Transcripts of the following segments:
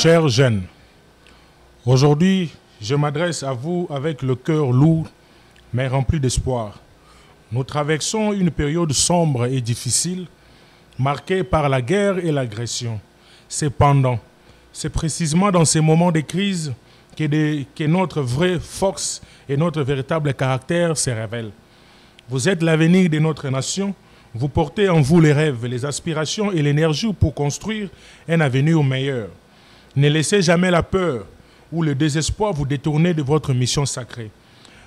Chers jeunes, aujourd'hui, je m'adresse à vous avec le cœur lourd, mais rempli d'espoir. Nous traversons une période sombre et difficile, marquée par la guerre et l'agression. Cependant, c'est précisément dans ces moments de crise que notre vraie force et notre véritable caractère se révèlent. Vous êtes l'avenir de notre nation. Vous portez en vous les rêves, les aspirations et l'énergie pour construire un avenir meilleur. Ne laissez jamais la peur ou le désespoir vous détourner de votre mission sacrée.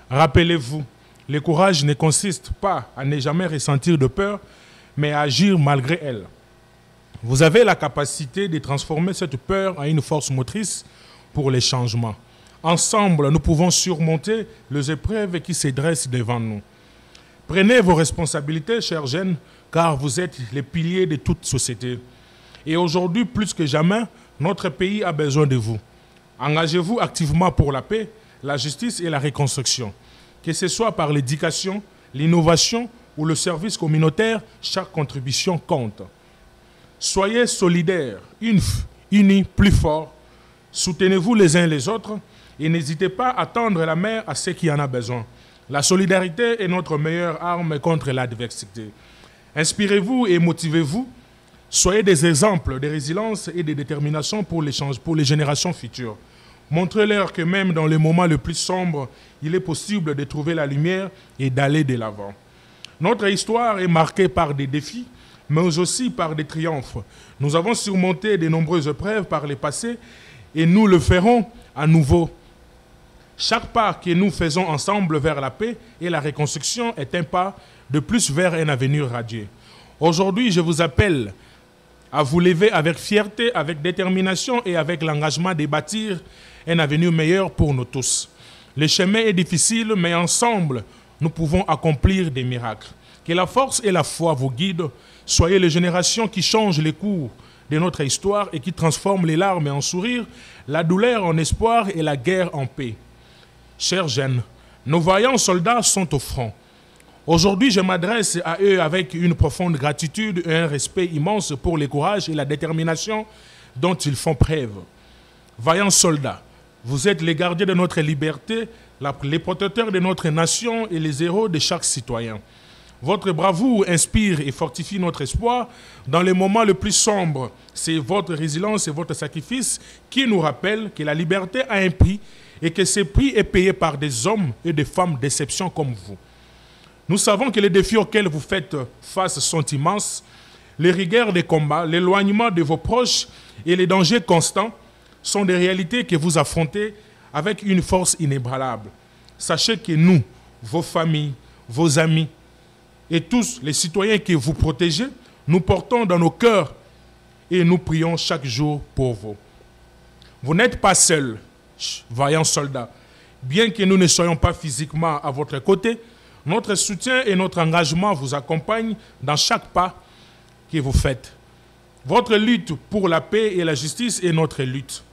Rappelez-vous, le courage ne consiste pas à ne jamais ressentir de peur, mais à agir malgré elle. Vous avez la capacité de transformer cette peur en une force motrice pour les changements. Ensemble, nous pouvons surmonter les épreuves qui se dressent devant nous. Prenez vos responsabilités, chers jeunes, car vous êtes les piliers de toute société. Et aujourd'hui, plus que jamais, notre pays a besoin de vous. Engagez-vous activement pour la paix, la justice et la reconstruction. Que ce soit par l'éducation, l'innovation ou le service communautaire, chaque contribution compte. Soyez solidaires, unis, plus forts. Soutenez-vous les uns les autres et n'hésitez pas à tendre la main à ceux qui en ont besoin. La solidarité est notre meilleure arme contre l'adversité. Inspirez-vous et motivez-vous. Soyez des exemples de résilience et de détermination pour les générations futures. Montrez-leur que même dans les moments les plus sombres, il est possible de trouver la lumière et d'aller de l'avant. Notre histoire est marquée par des défis, mais aussi par des triomphes. Nous avons surmonté de nombreuses épreuves par le passé et nous le ferons à nouveau. Chaque pas que nous faisons ensemble vers la paix et la reconstruction est un pas de plus vers un avenir radieux. Aujourd'hui, je vous appelle à vous lever avec fierté, avec détermination et avec l'engagement de bâtir un avenir meilleur pour nous tous. Le chemin est difficile, mais ensemble, nous pouvons accomplir des miracles. Que la force et la foi vous guident. Soyez les générations qui changent les cours de notre histoire et qui transforment les larmes en sourires, la douleur en espoir et la guerre en paix. Chers jeunes, nos vaillants soldats sont au front. Aujourd'hui, je m'adresse à eux avec une profonde gratitude et un respect immense pour le courage et la détermination dont ils font preuve. Vaillants soldats, vous êtes les gardiens de notre liberté, les protecteurs de notre nation et les héros de chaque citoyen. Votre bravoure inspire et fortifie notre espoir dans les moments les plus sombres. C'est votre résilience et votre sacrifice qui nous rappellent que la liberté a un prix et que ce prix est payé par des hommes et des femmes d'exception comme vous. Nous savons que les défis auxquels vous faites face sont immenses. Les rigueurs des combats, l'éloignement de vos proches et les dangers constants sont des réalités que vous affrontez avec une force inébranlable. Sachez que nous, vos familles, vos amis et tous les citoyens que vous protégez, nous portons dans nos cœurs et nous prions chaque jour pour vous. Vous n'êtes pas seuls, vaillants soldats. Bien que nous ne soyons pas physiquement à votre côté, notre soutien et notre engagement vous accompagnent dans chaque pas que vous faites. Votre lutte pour la paix et la justice est notre lutte.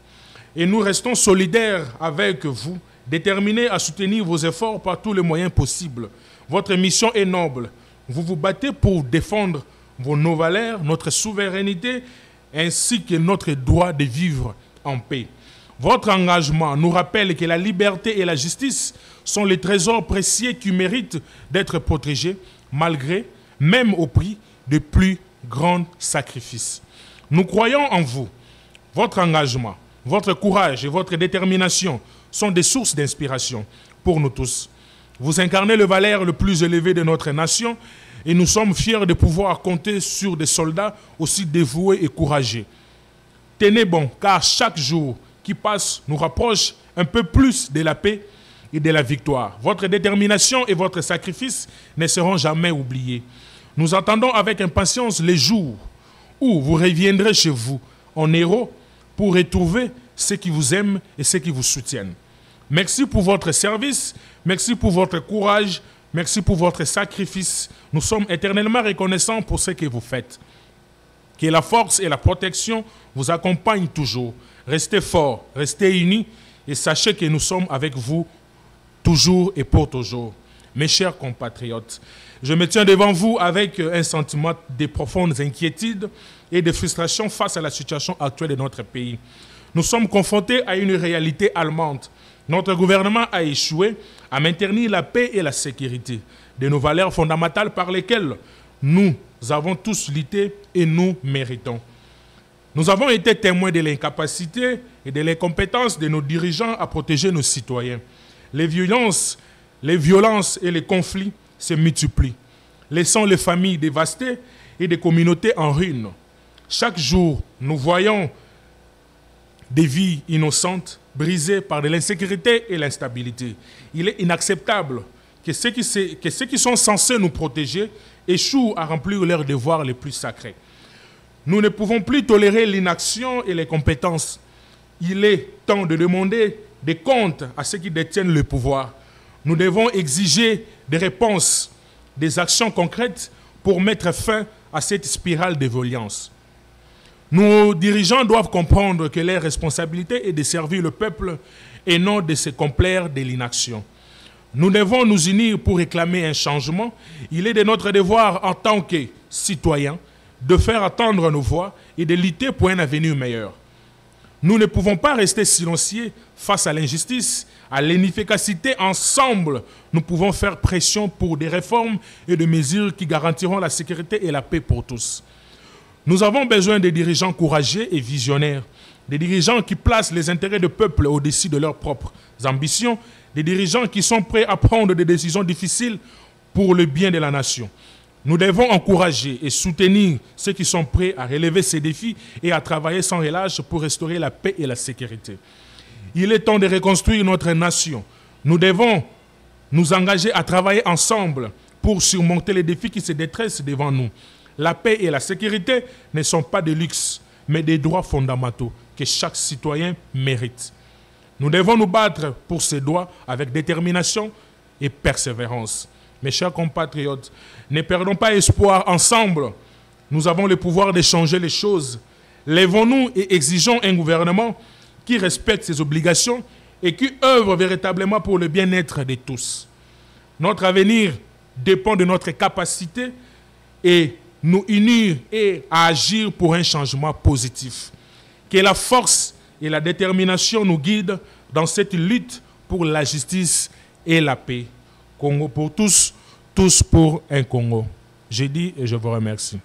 Et nous restons solidaires avec vous, déterminés à soutenir vos efforts par tous les moyens possibles. Votre mission est noble. Vous vous battez pour défendre nos valeurs, notre souveraineté, ainsi que notre droit de vivre en paix. Votre engagement nous rappelle que la liberté et la justice sont les trésors précieux qui méritent d'être protégés, malgré, même au prix de plus grands sacrifices. Nous croyons en vous. Votre engagement, votre courage et votre détermination sont des sources d'inspiration pour nous tous. Vous incarnez le valeur le plus élevé de notre nation et nous sommes fiers de pouvoir compter sur des soldats aussi dévoués et courageux. Tenez bon, car chaque jour qui passe nous rapproche un peu plus de la paix et de la victoire. Votre détermination et votre sacrifice ne seront jamais oubliés. Nous attendons avec impatience les jours où vous reviendrez chez vous en héros pour retrouver ceux qui vous aiment et ceux qui vous soutiennent. Merci pour votre service, merci pour votre courage, merci pour votre sacrifice. Nous sommes éternellement reconnaissants pour ce que vous faites. Que la force et la protection vous accompagnent toujours. Restez forts, restez unis et sachez que nous sommes avec vous toujours et pour toujours. Mes chers compatriotes, je me tiens devant vous avec un sentiment de profondes inquiétudes et de frustration face à la situation actuelle de notre pays. Nous sommes confrontés à une réalité alarmante. Notre gouvernement a échoué à maintenir la paix et la sécurité, de nos valeurs fondamentales par lesquelles nous avons tous lutté et nous méritons. Nous avons été témoins de l'incapacité et de l'incompétence de nos dirigeants à protéger nos citoyens. Les violences et les conflits se multiplient, laissant les familles dévastées et des communautés en ruine. Chaque jour, nous voyons des vies innocentes brisées par de l'insécurité et l'instabilité. Il est inacceptable que ceux qui sont censés nous protéger échouent à remplir leurs devoirs les plus sacrés. Nous ne pouvons plus tolérer l'inaction et l'incompétence. Il est temps de demander des comptes à ceux qui détiennent le pouvoir. Nous devons exiger des réponses, des actions concrètes pour mettre fin à cette spirale de violence. Nos dirigeants doivent comprendre que leur responsabilité est de servir le peuple et non de se complaire de l'inaction. Nous devons nous unir pour réclamer un changement. Il est de notre devoir en tant que citoyens de faire entendre nos voix et de lutter pour un avenir meilleur. Nous ne pouvons pas rester silencieux face à l'injustice, à l'inefficacité. Ensemble, nous pouvons faire pression pour des réformes et des mesures qui garantiront la sécurité et la paix pour tous. Nous avons besoin de dirigeants courageux et visionnaires, des dirigeants qui placent les intérêts du peuple au-dessus de leurs propres ambitions, des dirigeants qui sont prêts à prendre des décisions difficiles pour le bien de la nation. Nous devons encourager et soutenir ceux qui sont prêts à relever ces défis et à travailler sans relâche pour restaurer la paix et la sécurité. Il est temps de reconstruire notre nation. Nous devons nous engager à travailler ensemble pour surmonter les défis qui se détressent devant nous. La paix et la sécurité ne sont pas des luxes, mais des droits fondamentaux que chaque citoyen mérite. Nous devons nous battre pour ces droits avec détermination et persévérance. Mes chers compatriotes, ne perdons pas espoir. Ensemble, nous avons le pouvoir de changer les choses. Lèvons-nous et exigeons un gouvernement qui respecte ses obligations et qui œuvre véritablement pour le bien-être de tous. Notre avenir dépend de notre capacité et nous unir et à agir pour un changement positif. Que la force et la détermination nous guident dans cette lutte pour la justice et la paix. Congo pour tous, tous pour un Congo. J'ai dit et je vous remercie.